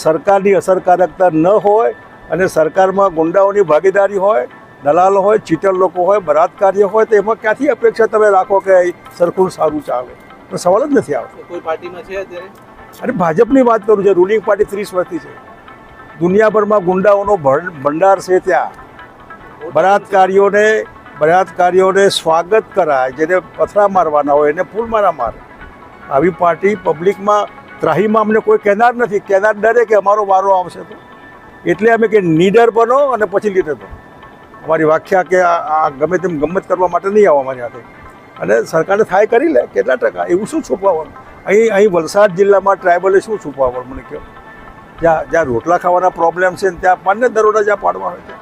સરકારની અસરકારકતા ન હોય અને સરકારમાં ગુંડાઓની ભાગીદારી હોય, દલાલો હોય, ચીટર લોકો હોય, બળાત્કારીઓ હોય, તો એમાં ક્યાંથી અપેક્ષા તમે રાખો કે સરખું સારું ચાલે? તો સવાલ જ નથી આવતો. કોઈ પાર્ટીમાં છે અત્યારે? અને ભાજપની વાત કરું છું, રૂલિંગ પાર્ટી 30 વર્ષથી છે. દુનિયાભરમાં ગુંડાઓનો ભંડાર છે. ત્યાં બળાત્કારીઓને સ્વાગત કરાય, જેને પથરા મારવાના હોય એને ફૂલ મારા મારે. આવી પાર્ટી પબ્લિકમાં ત્રાહીમાં અમને કોઈ કહેનાર નથી. કહેનાર ડરે કે અમારો વારો આવશે તો. એટલે અમે કે નીડર બનો અને પછી લીડર બનો. અમારી વ્યાખ્યા કે આ ગમે તેમ ગમત કરવા માટે નહીં આવો અમારી હાથે. અને સરકારે થાય કરી લે. કેટલા ટકા એવું શું છુપાવવાનું? અહીં વલસાડ જિલ્લામાં ટ્રાઇબલે શું છુપાવવાનું મને કહો? જ્યાં રોટલા ખાવાના પ્રોબ્લેમ છે ને ત્યાં 5 દરોડા જ્યાં પાડવા હોય છે.